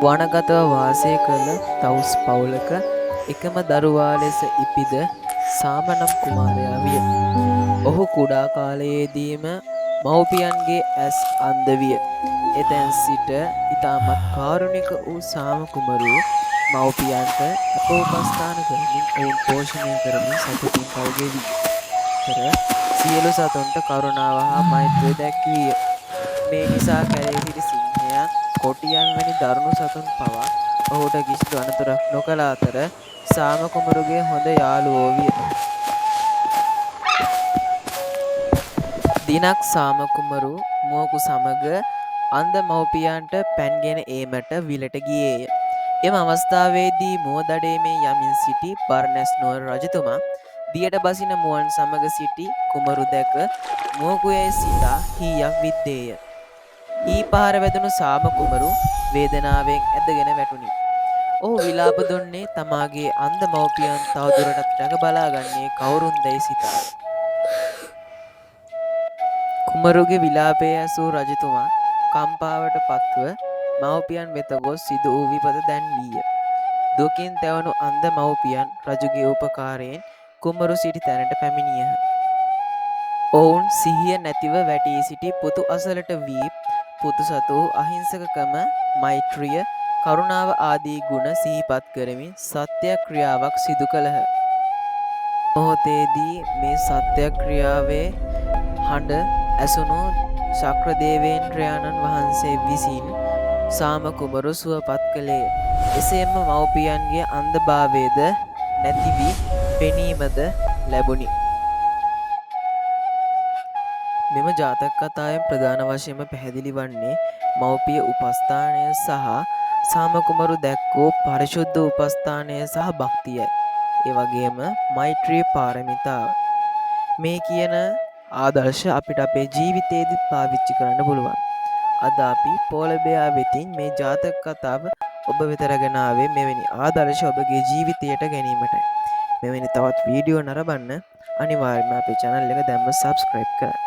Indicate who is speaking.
Speaker 1: වනගතව වාසය කළ තවුස් පවුලක එකම දරුවා ලෙස ඉපිද සාම නම් කුමාරයා විය. ඔහු කුඩා කාලයේදීම මව්පියන්ගේ ඇස් අන්ධ විය. එතැන් සිට ඉතාමත් කාරුණික වූ සාම කුමරු මව්පියන්ට අප උපස්ථාන කරමින් ඔවුන් පෝෂණය කරමින් සතුටින් කල් ගෙවී. තර සියලු සතුන්ට කරුණාව හා මෛත්‍රිය දැක්විය. මේ නිසා කැලේ සිටි සිංහයන් කොටියන් වැනි දරුණු සතුන් පවා ඔහුට කිසිදු අනතුරක් නොකළ අතර සාම කුමරුගේ හොඳ යාළුවෝ විය. දිනක් සාම කුමරු මුවකු සමග අන්ධ මව්පියන්ට පැන් ගෙන ඒමට විලට ගියේය. එම අවස්ථාවේදී මුව දඩයමේ යමින් සිටි බර්ණැස් නුවර රජතුමා දියට බසින මුවන් සමග සිටි කුමරු දැක මුවකු යැයි සිතා හීයක් විද්දේය. හී පහර වැදුණු සාම කුමරු වේදනාවෙන් ඇදගෙන වැටුණි. ඔහු විලාප දුන්නේ තමාගේ අන්ධ මව්පියන් තවදුරටත් රැක බලාගන්නේ කවුරුන්දැයි සිතා. කුමරුගේ විලාපය ඇසූ රජතුමා කම්පාවට පත්ව මව්පියන් වෙත ගොස් සිදු වූ විපත දැන්වීය. දුකින් තැවුණු අන්ධ මව්පියන් රජුගේ උපකාරයෙන් කුමරු සිටි තැනට පැමිණියහ. ඔවුන් සිහිය නැතිව වැටී සිටි පුතු අසලට වී පුතු සතු අහිංසකකම, මෛත්‍රිය, කරුණාව ආදී ගුණ සිහිපත් කරමින් සත්‍යක්‍රියාවක් සිදු කළහ. මොහොතේදී මේ සත්‍යක්‍රියාවේ හඬ ඇසුණු ශක්‍රදේවේන්ද්‍රයාණන් වහන්සේ විසින් සාම කුමරු සුවපත් කළේය. එසේම මව්පියන්ගේ අන්ධභාවයද නැති වී පෙනීමද ලැබුණි. මෙම ජාතක කතාවෙන් ප්‍රධාන වශයෙන්ම පැහැදිලි වන්නේ මව්පිය උපස්ථානය සහ සාම කුමරු දැක්වූ පරිශුද්ධ උපස්ථානය සහ භක්තියයි. ඒ වගේම මෛත්‍රී පාරමිතාව. මේ කියන ආදර්ශ අපිට අපේ ජීවිතයේදී පාවිච්චි කරන්න පුළුවන්. අද අපි පෝලබයා වෙතින් මේ ජාතක කතාව ඔබ වෙත රැගෙන ආවේ මෙවැනි ආදර්ශ ඔබගේ ජීවිතයට ගැනීමටයි. මෙවැනි තවත් වීඩියෝ නරඹන්න අනිවාර්යයෙන්ම අපේ channel එක දැන්ම subscribe කරන්න.